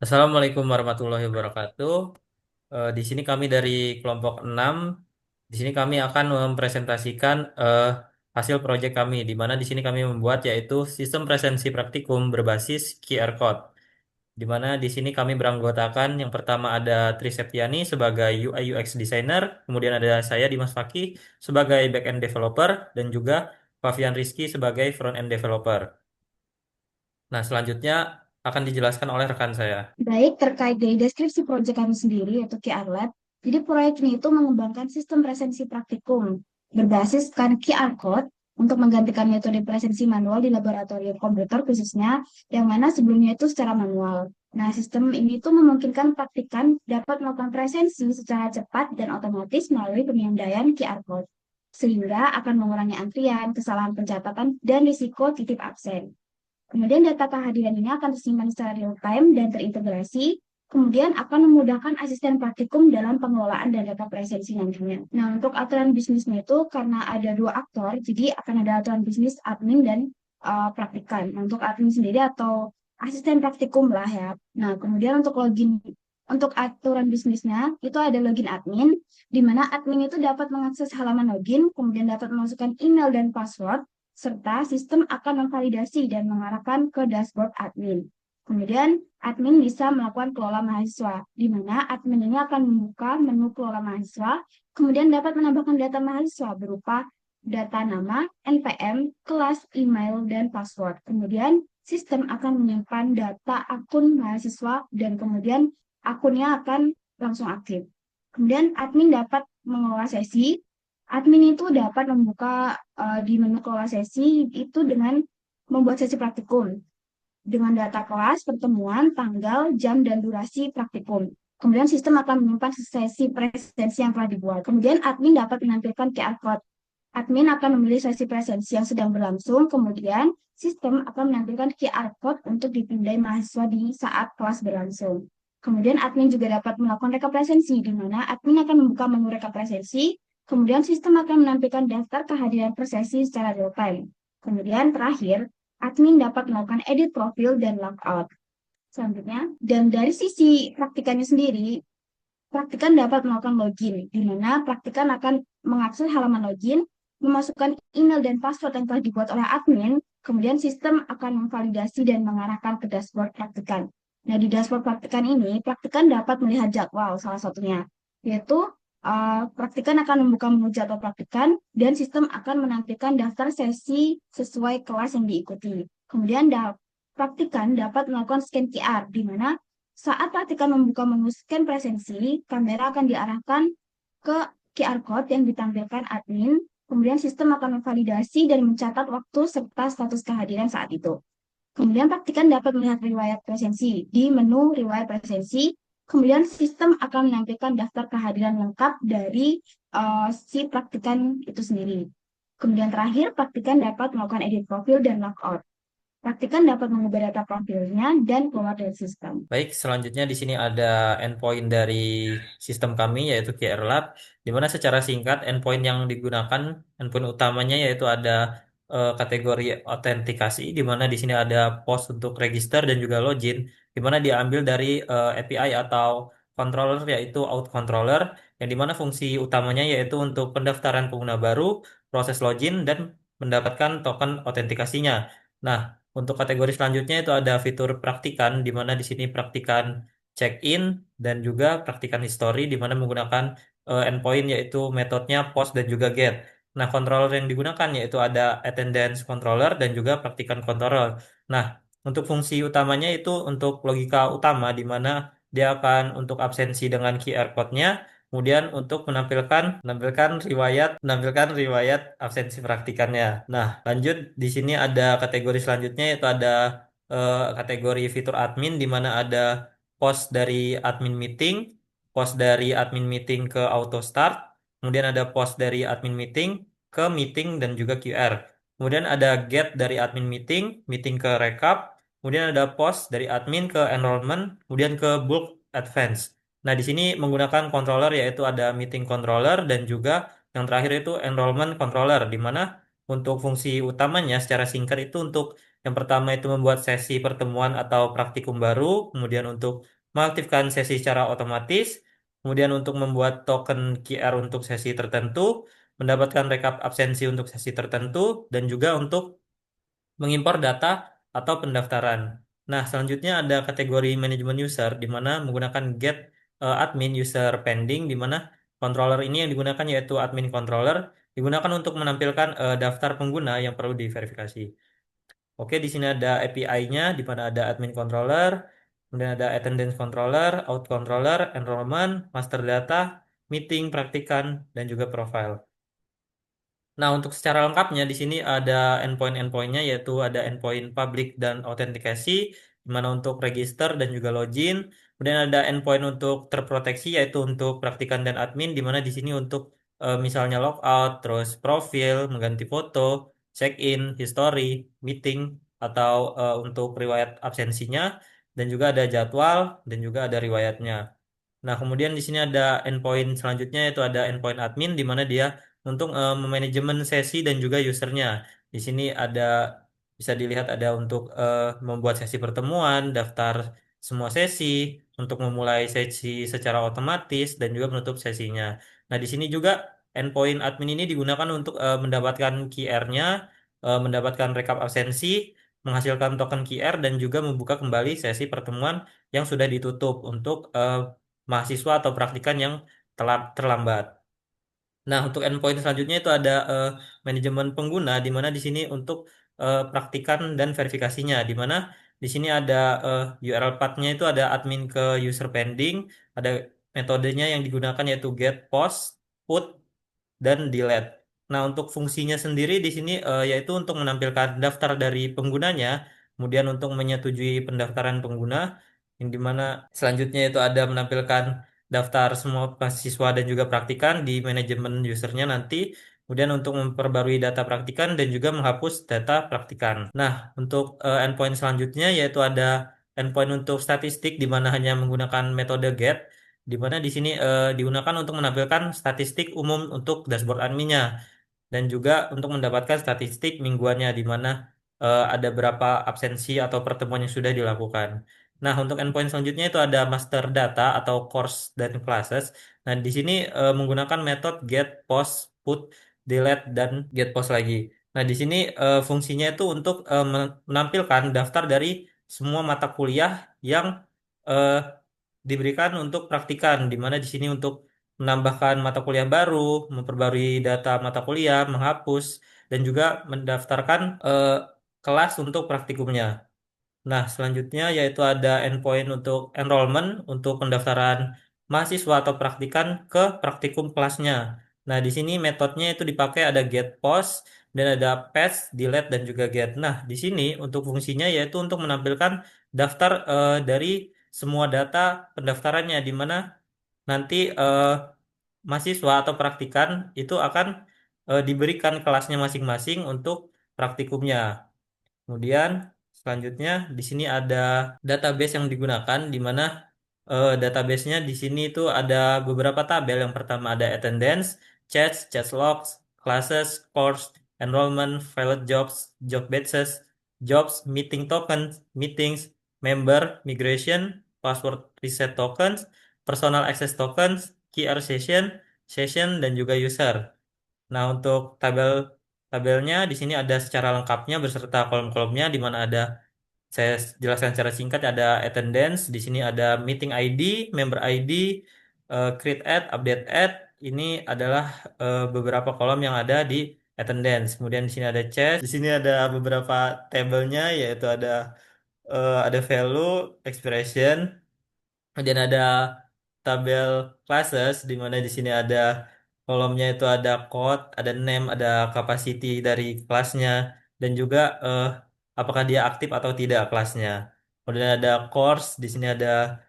Assalamualaikum warahmatullahi wabarakatuh. Di sini kami dari kelompok 6. Di sini kami akan mempresentasikan hasil proyek kami, di mana di sini kami membuat yaitu sistem presensi praktikum berbasis QR Code. Di mana di sini kami beranggotakan yang pertama ada Tri Septiani sebagai UI UX designer, kemudian ada saya Dimas Fakih sebagai backend developer dan juga Fabian Rizky sebagai front end developer. Nah, selanjutnya akan dijelaskan oleh rekan saya. Baik, terkait dari deskripsi proyek kami sendiri, yaitu QR Lab, jadi proyek ini itu mengembangkan sistem presensi praktikum berbasiskan QR Code untuk menggantikan metode presensi manual di laboratorium komputer khususnya, yang mana sebelumnya itu secara manual. Nah, sistem ini tuh memungkinkan praktikan dapat melakukan presensi secara cepat dan otomatis melalui pemindaian QR Code, sehingga akan mengurangi antrian, kesalahan pencatatan, dan risiko titip absen. Kemudian data kehadiran ini akan disimpan secara real time dan terintegrasi, kemudian akan memudahkan asisten praktikum dalam pengelolaan dan data presensi nantinya. Nah, untuk aturan bisnisnya itu karena ada dua aktor, jadi akan ada aturan bisnis admin dan praktikan. Nah, untuk admin sendiri atau asisten praktikum lah ya. Nah, kemudian untuk login, untuk aturan bisnisnya itu ada login admin, di mana admin itu dapat mengakses halaman login, kemudian dapat memasukkan email dan password, serta sistem akan memvalidasi dan mengarahkan ke dashboard admin. Kemudian, admin bisa melakukan kelola mahasiswa, di mana admin ini akan membuka menu kelola mahasiswa, kemudian dapat menambahkan data mahasiswa berupa data nama, NPM, kelas, email, dan password. Kemudian, sistem akan menyimpan data akun mahasiswa dan kemudian akunnya akan langsung aktif. Kemudian, admin dapat mengelola sesi. Admin itu dapat membuka di menu kelola sesi itu dengan membuat sesi praktikum dengan data kelas, pertemuan, tanggal, jam, dan durasi praktikum. Kemudian sistem akan menyimpan sesi presensi yang telah dibuat. Kemudian admin dapat menampilkan QR code. Admin akan memilih sesi presensi yang sedang berlangsung, kemudian sistem akan menampilkan QR code untuk dipindai mahasiswa di saat kelas berlangsung. Kemudian admin juga dapat melakukan rekap presensi, di mana admin akan membuka menu rekap presensi, kemudian sistem akan menampilkan daftar kehadiran presensi secara real time. Kemudian terakhir, admin dapat melakukan edit profil dan logout. Selanjutnya, dan dari sisi praktikannya sendiri, praktikan dapat melakukan login, di mana praktikan akan mengakses halaman login, memasukkan email dan password yang telah dibuat oleh admin, kemudian sistem akan memvalidasi dan mengarahkan ke dashboard praktikan. Nah, di dashboard praktikan ini, praktikan dapat melihat jadwal salah satunya, yaitu praktikan akan membuka menu jadwal praktikan dan sistem akan menampilkan daftar sesi sesuai kelas yang diikuti. Kemudian praktikan dapat melakukan scan QR, di mana saat praktikan membuka menu scan presensi, kamera akan diarahkan ke QR code yang ditampilkan admin, kemudian sistem akan memvalidasi dan mencatat waktu serta status kehadiran saat itu. Kemudian praktikan dapat melihat riwayat presensi di menu riwayat presensi, kemudian sistem akan menampilkan daftar kehadiran lengkap dari si praktikan itu sendiri. Kemudian terakhir, praktikan dapat melakukan edit profil dan logout. Praktikan dapat mengubah data profilnya dan keluar dari sistem. Baik, selanjutnya di sini ada endpoint dari sistem kami yaitu QR Lab, di mana secara singkat endpoint yang digunakan, endpoint utamanya yaitu ada kategori autentikasi, di mana di sini ada post untuk register dan juga login, di mana diambil dari API atau controller yaitu out controller, yang di mana fungsi utamanya yaitu untuk pendaftaran pengguna baru, proses login dan mendapatkan token autentikasinya. Nah, untuk kategori selanjutnya itu ada fitur praktikan, di mana di sini praktikan check-in dan juga praktikan history, di mana menggunakan endpoint yaitu metodenya post dan juga get. Nah, controller yang digunakan yaitu ada attendance controller dan juga praktikan controller. Nah, untuk fungsi utamanya itu untuk logika utama, di mana dia akan untuk absensi dengan QR code-nya, kemudian untuk menampilkan riwayat absensi praktikannya. Nah, lanjut di sini ada kategori selanjutnya yaitu ada kategori fitur admin, di mana ada post dari admin meeting, post dari admin meeting ke auto start, kemudian ada post dari admin meeting ke meeting dan juga QR. Kemudian ada get dari admin meeting, meeting ke recap, kemudian ada post dari admin ke enrollment, kemudian ke bulk advance. Nah, di sini menggunakan controller yaitu ada meeting controller dan juga yang terakhir itu enrollment controller, di mana untuk fungsi utamanya secara singkat itu untuk Yang pertama itu membuat sesi pertemuan atau praktikum baru, kemudian untuk mengaktifkan sesi secara otomatis, kemudian untuk membuat token QR untuk sesi tertentu, mendapatkan rekap absensi untuk sesi tertentu, dan juga untuk mengimpor data atau pendaftaran. Nah, selanjutnya ada kategori manajemen user, di mana menggunakan get admin user pending, di mana controller ini yang digunakan yaitu admin controller, digunakan untuk menampilkan daftar pengguna yang perlu diverifikasi. Oke, di sini ada API-nya, di mana ada admin controller, kemudian ada attendance controller, out controller, enrollment, master data, meeting, praktikan, dan juga profile. Nah, untuk secara lengkapnya di sini ada endpoint-endpointnya, yaitu ada endpoint public dan autentikasi, di mana untuk register dan juga login. Kemudian ada endpoint untuk terproteksi, yaitu untuk praktikan dan admin, di mana di sini untuk misalnya logout, terus profil, mengganti foto, check-in, history, meeting, atau untuk riwayat absensinya, dan juga ada jadwal, dan juga ada riwayatnya. Nah, kemudian di sini ada endpoint selanjutnya yaitu ada endpoint admin di mana dia untuk memanajemen sesi dan juga usernya. Di sini ada bisa dilihat ada untuk membuat sesi pertemuan, daftar semua sesi, untuk memulai sesi secara otomatis dan juga menutup sesinya. Nah, di sini juga endpoint admin ini digunakan untuk mendapatkan QR-nya, mendapatkan rekap absensi, menghasilkan token QR dan juga membuka kembali sesi pertemuan yang sudah ditutup untuk mahasiswa atau praktikan yang telah terlambat. Nah, untuk endpoint selanjutnya itu ada manajemen pengguna, di mana di sini untuk praktikan dan verifikasinya, di mana di sini ada URL path-nya itu ada admin ke user pending, ada metodenya yang digunakan yaitu get, post, put, dan delete. Nah, untuk fungsinya sendiri di sini yaitu untuk menampilkan daftar dari penggunanya, kemudian untuk menyetujui pendaftaran pengguna, yang dimana selanjutnya itu ada menampilkan daftar semua mahasiswa dan juga praktikan di manajemen usernya nanti, kemudian untuk memperbarui data praktikan dan juga menghapus data praktikan. Nah, untuk endpoint selanjutnya yaitu ada endpoint untuk statistik di mana hanya menggunakan metode get, di mana di sini digunakan untuk menampilkan statistik umum untuk dashboard adminnya dan juga untuk mendapatkan statistik mingguannya di mana ada berapa absensi atau pertemuan yang sudah dilakukan. Nah, untuk endpoint selanjutnya itu ada master data atau course dan classes. Nah, di sini menggunakan metode get, post, put, delete, dan get post lagi. Nah, di sini fungsinya itu untuk menampilkan daftar dari semua mata kuliah yang eh, diberikan untuk praktikan, di mana di sini untuk menambahkan mata kuliah baru, memperbarui data mata kuliah, menghapus, dan juga mendaftarkan kelas untuk praktikumnya. Nah, selanjutnya yaitu ada endpoint untuk enrollment untuk pendaftaran mahasiswa atau praktikan ke praktikum kelasnya. Nah, di sini metodenya itu dipakai ada get post dan ada patch, delete dan juga get. Nah, di sini untuk fungsinya yaitu untuk menampilkan daftar dari semua data pendaftarannya di mana nanti mahasiswa atau praktikan itu akan diberikan kelasnya masing-masing untuk praktikumnya. Kemudian selanjutnya di sini ada database yang digunakan di mana database-nya di sini itu ada beberapa tabel. Yang pertama ada attendance, chats, chat logs, classes, course, enrollment, filed jobs, job batches, jobs, meeting tokens, meetings, member, migration, password reset tokens, personal access tokens, QR session, session dan juga user. Nah, untuk tabelnya di sini ada secara lengkapnya beserta kolom-kolomnya di mana ada saya jelaskan secara singkat ada attendance, di sini ada meeting ID, member ID, create add, update add. Ini adalah beberapa kolom yang ada di attendance. Kemudian di sini ada chat, di sini ada beberapa tabelnya yaitu ada value, expression, kemudian ada tabel classes di mana di sini ada kolomnya itu ada code, ada name, ada capacity dari kelasnya dan juga apakah dia aktif atau tidak kelasnya. Kemudian ada course, di sini ada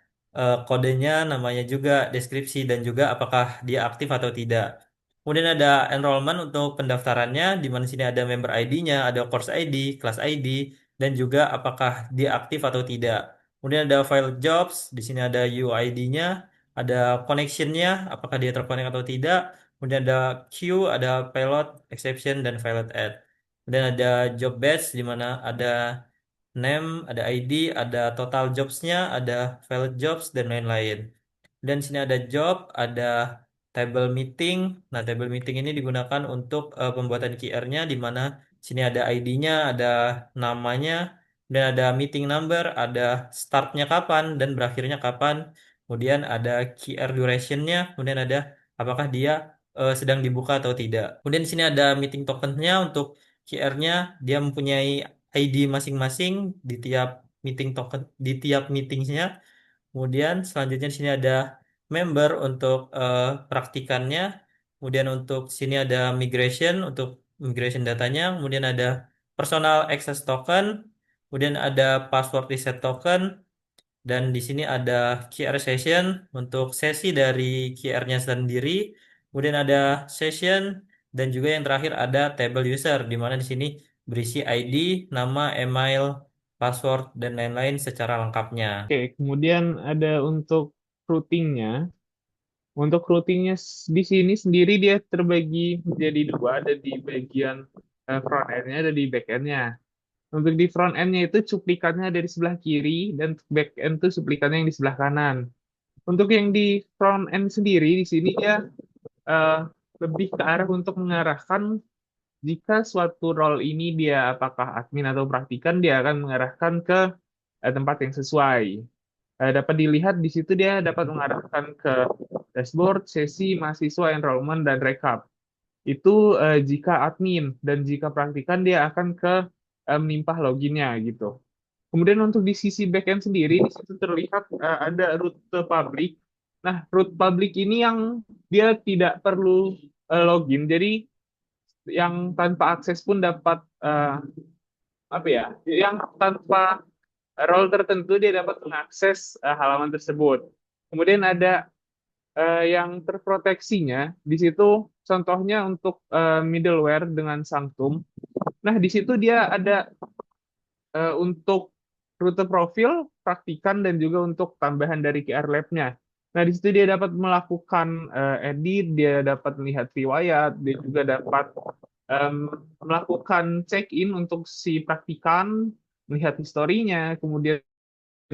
kodenya, namanya juga, deskripsi dan juga apakah dia aktif atau tidak. Kemudian ada enrollment untuk pendaftarannya, di mana di sini ada member ID-nya, ada course ID, kelas ID, dan juga apakah dia aktif atau tidak. Kemudian ada file jobs, di sini ada UID-nya, ada connection-nya, apakah dia terkonek atau tidak. Kemudian ada queue, ada payload, exception, dan pilot add. Kemudian ada job batch di mana ada name, ada ID, ada total jobsnya, ada valid jobs dan lain-lain. Dan sini ada job, ada table meeting. Nah, table meeting ini digunakan untuk pembuatan QR-nya di mana sini ada ID-nya, ada namanya, dan ada meeting number, ada startnya kapan dan berakhirnya kapan. Kemudian ada QR duration-nya, kemudian ada apakah dia sedang dibuka atau tidak. Kemudian di sini ada meeting token-nya untuk QR-nya, dia mempunyai ID masing-masing di tiap meeting token, di tiap meetingnya. Kemudian selanjutnya di sini ada member untuk praktikannya. Kemudian untuk sini ada migration untuk migration datanya. Kemudian ada personal access token. Kemudian ada password reset token. Dan di sini ada QR session untuk sesi dari QR-nya sendiri. Kemudian ada session dan juga yang terakhir ada table user di mana di sini berisi ID, nama, email, password dan lain-lain secara lengkapnya. Oke, kemudian ada untuk routingnya. Untuk routingnya di sini sendiri dia terbagi menjadi dua, ada di bagian front end-nya, ada di back end-nya. Untuk di front end-nya itu cuplikannya ada di sebelah kiri, dan back end itu cuplikannya yang di sebelah kanan. Untuk yang di front end sendiri, di sini dia eh, lebih ke arah untuk mengarahkan jika suatu role ini dia apakah admin atau praktikan, dia akan mengarahkan ke tempat yang sesuai. Dapat dilihat di situ dia dapat mengarahkan ke dashboard, sesi, mahasiswa, enrollment, dan rekap. Itu jika admin, dan jika praktikan dia akan ke menimpah loginnya gitu. Kemudian untuk di sisi backend sendiri, di situ terlihat ada rute publik. Nah, root publik ini yang dia tidak perlu login, jadi yang tanpa akses pun dapat apa ya, yang tanpa role tertentu dia dapat mengakses halaman tersebut. Kemudian ada yang terproteksinya di situ, contohnya untuk middleware dengan Sanctum. Nah, di situ dia ada untuk rute profil, praktikan, dan juga untuk tambahan dari QR Lab-nya. Nah, di situ dia dapat melakukan edit, dia dapat melihat riwayat, dia juga dapat melakukan check-in untuk si praktikan, melihat historinya, kemudian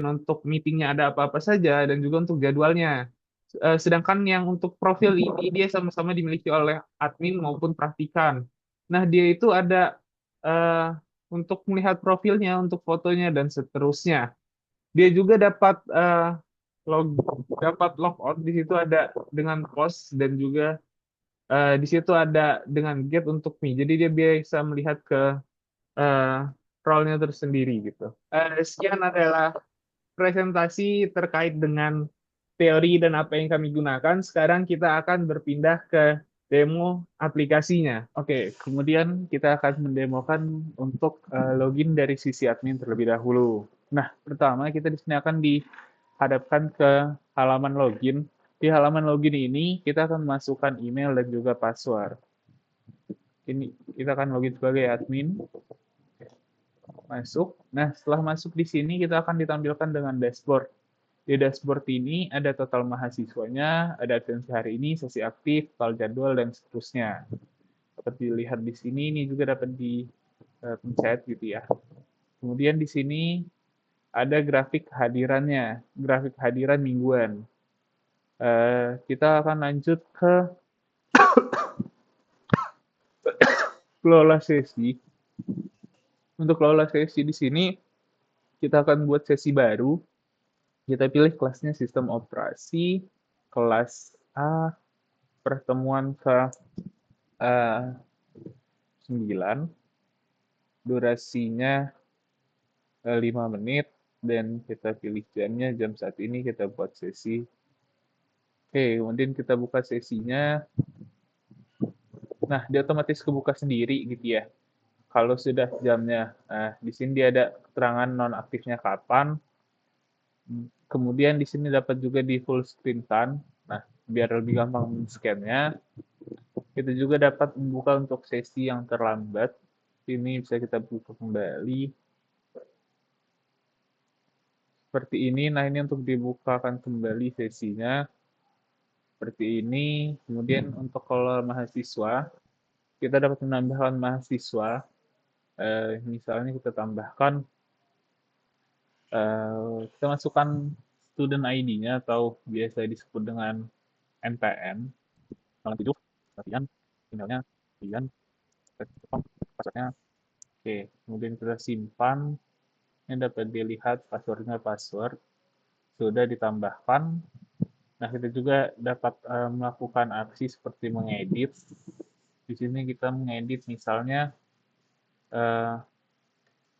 untuk meetingnya ada apa-apa saja, dan juga untuk jadwalnya. Sedangkan yang untuk profil ini dia sama-sama dimiliki oleh admin maupun praktikan. Nah, dia itu ada eh, untuk melihat profilnya, untuk fotonya, dan seterusnya. Dia juga log dapat logout, di situ ada dengan post, dan juga di situ ada dengan get untuk me. Jadi dia bisa melihat ke eh, role-nya tersendiri gitu. Sekian adalah presentasi terkait dengan teori dan apa yang kami gunakan. Sekarang kita akan berpindah ke demo aplikasinya. Oke, kemudian kita akan mendemokan untuk login dari sisi admin terlebih dahulu. Nah, pertama kita di sini akan dihadapkan ke halaman login. Di halaman login ini kita akan masukkan email dan juga password. Ini kita akan login sebagai admin. Masuk. Nah, setelah masuk di sini kita akan ditampilkan dengan dashboard. Di dashboard ini ada total mahasiswanya, ada absensi hari ini, sesi aktif, total jadwal, dan seterusnya. Seperti dilihat di sini, ini juga dapat dipencet gitu ya. Kemudian di sini ada grafik hadirannya, grafik hadiran mingguan. Kita akan lanjut ke kelola sesi. Untuk kelola sesi di sini, kita akan buat sesi baru. Kita pilih kelasnya sistem operasi, kelas A, pertemuan ke 9, durasinya 5 menit, dan kita pilih jamnya, jam saat ini kita buat sesi. Oke, kemudian kita buka sesinya. Nah, dia otomatis kebuka sendiri gitu ya. Kalau sudah jamnya, di sini dia ada keterangan nonaktifnya kapan. Kemudian di sini dapat juga di full screen kan. Nah, biar lebih gampang men-scan-nya, kita juga dapat membuka untuk sesi yang terlambat. Ini bisa kita buka kembali. Seperti ini. Nah, ini untuk dibukakan kembali sesinya. Seperti ini. Kemudian untuk kalau mahasiswa, kita dapat menambahkan mahasiswa. Misalnya kita tambahkan, kita masukkan student ID-nya atau biasa disebut dengan NPM, tanggal 7, latihan, emailnya, kemudian passwordnya, oke, kemudian kita simpan, ini dapat dilihat passwordnya password, sudah ditambahkan. Nah, kita juga dapat melakukan aksi seperti mengedit. Di sini kita mengedit misalnya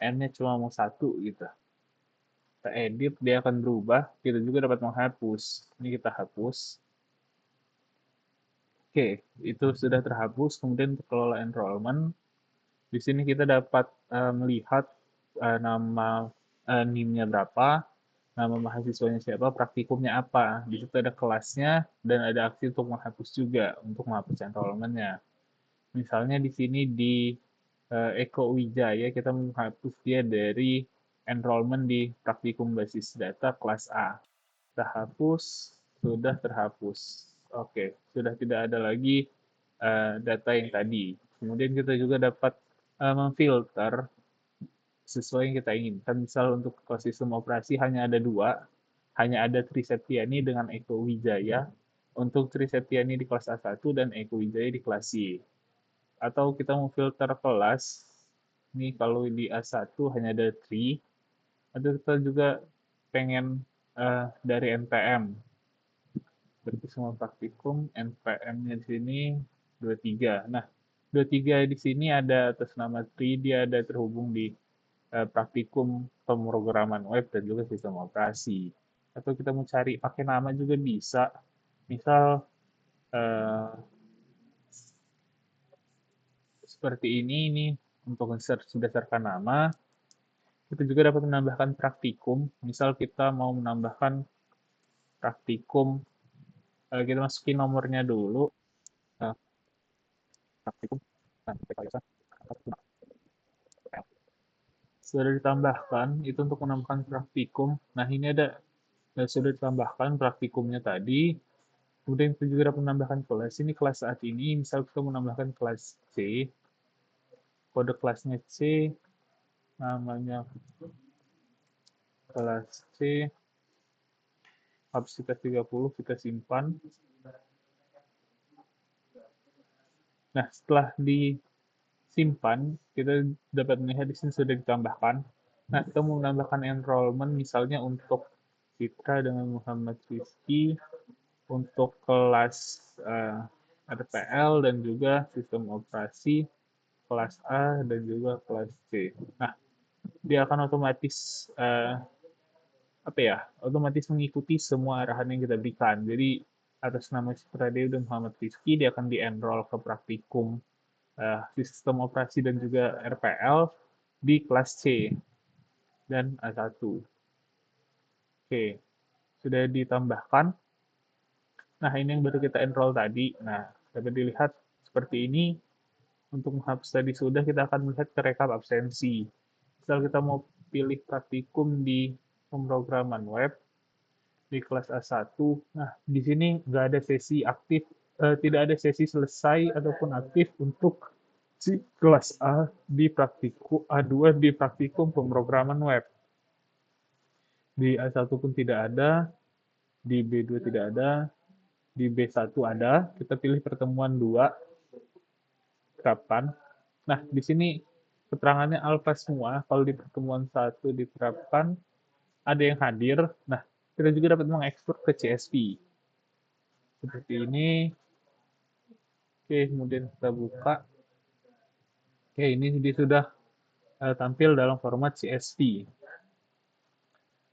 n-nya cuma mau 1 gitu. Kita edit, dia akan berubah. Kita juga dapat menghapus. Ini kita hapus. Oke, itu sudah terhapus. Kemudian untuk kelola enrollment, di sini kita dapat melihat nama NIM-nya berapa, nama mahasiswanya siapa, praktikumnya apa. Di situ ada kelasnya dan ada aksi untuk menghapus juga, untuk menghapus enrollment-nya. Misalnya di sini di Eko Wijaya kita menghapus dia dari enrollment di praktikum basis data kelas A. Kita hapus, sudah terhapus. Oke, sudah tidak ada lagi data yang tadi. Kemudian kita juga dapat memfilter sesuai yang kita inginkan. Misal untuk sistem operasi hanya ada 2, hanya ada Tri Septiani dengan Eko Wijaya. Untuk Tri Septiani di kelas A1 dan Eko Wijaya di kelas Y. Atau kita mau filter kelas, ini kalau di A1 hanya ada Tri, atau kita juga pengen dari NPM. Berarti semua praktikum, NPM-nya di sini 23. Nah, 23 di sini ada atas nama Tri, dia ada terhubung di praktikum pemrograman web dan juga sistem operasi. Atau kita mau cari pakai nama juga bisa. Misal seperti ini untuk search berdasarkan nama. Kita juga dapat menambahkan praktikum. Misal kita mau menambahkan praktikum, kita masukin nomornya dulu. Praktikum. Sudah ditambahkan, itu untuk menambahkan praktikum. Nah, ini ada sudah ditambahkan praktikumnya tadi. Kemudian kita juga dapat menambahkan kelas. Ini kelas saat ini, misal kita menambahkan kelas C. Kode kelasnya C, namanya kelas C, kapasitas 30, kita simpan. Nah, setelah disimpan, kita dapat melihat di sini sudah ditambahkan. Nah, kita mau menambahkan enrollment, misalnya untuk Citra dengan Muhammad Rizky, untuk kelas RPL dan juga sistem operasi kelas A dan juga kelas C. Nah, dia akan otomatis otomatis mengikuti semua arahan yang kita berikan. Jadi atas nama Citra Dewi dan Muhammad Rizky, dia akan di-enroll ke praktikum sistem operasi dan juga RPL di kelas C dan A1. Oke, sudah ditambahkan. Nah, ini yang baru kita enroll tadi. Nah, dapat dilihat seperti ini. Untuk menghapus tadi sudah, kita akan melihat ke rekap absensi. Misal kita mau pilih praktikum di pemrograman web di kelas A1. Nah, di sini nggak ada sesi aktif, tidak ada sesi selesai ataupun aktif untuk si kelas A di praktikum A2 di praktikum pemrograman web. Di A1 pun tidak ada, di B2 tidak ada, di B1 ada. Kita pilih pertemuan 2 kapan. Nah, di sini keterangannya alfa semua. Kalau di pertemuan 1 diterapkan, ada yang hadir. Nah, kita juga dapat mengekspor ke CSV. Seperti ini. Oke, kemudian kita buka. Oke, ini sudah tampil dalam format CSV.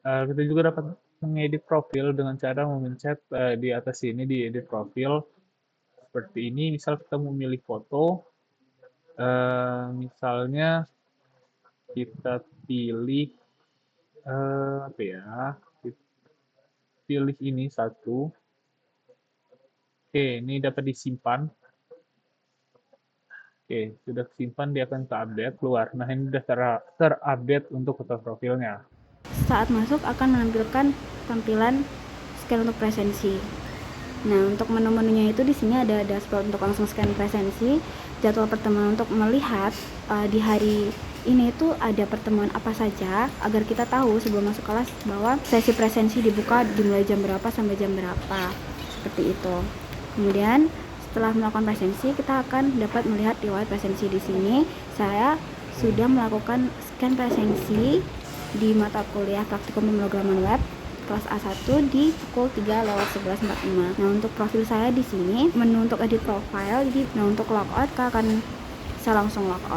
Kita juga dapat mengedit profil dengan cara memencet di atas ini di edit profil. Seperti ini, misal kita memilih foto. Misalnya kita pilih pilih ini satu. Oke, ini dapat disimpan. Oke, sudah disimpan, dia akan terupdate keluar. Nah, ini sudah terupdate untuk foto profilnya. Saat masuk akan menampilkan tampilan scan untuk presensi. Nah, untuk menu-menunya itu di sini ada dashboard untuk langsung scan presensi, jadwal pertemuan untuk melihat di hari ini itu ada pertemuan apa saja agar kita tahu sebelum masuk kelas bahwa sesi presensi dibuka dimulai jam berapa sampai jam berapa, seperti itu. Kemudian setelah melakukan presensi, kita akan dapat melihat riwayat presensi. Di sini saya sudah melakukan scan presensi di mata kuliah praktikum pemrograman web kelas A1 di pukul 3:11.45. Nah, untuk profil saya di sini menu untuk edit profile. Jadi, untuk logout, Kak akan saya langsung logout.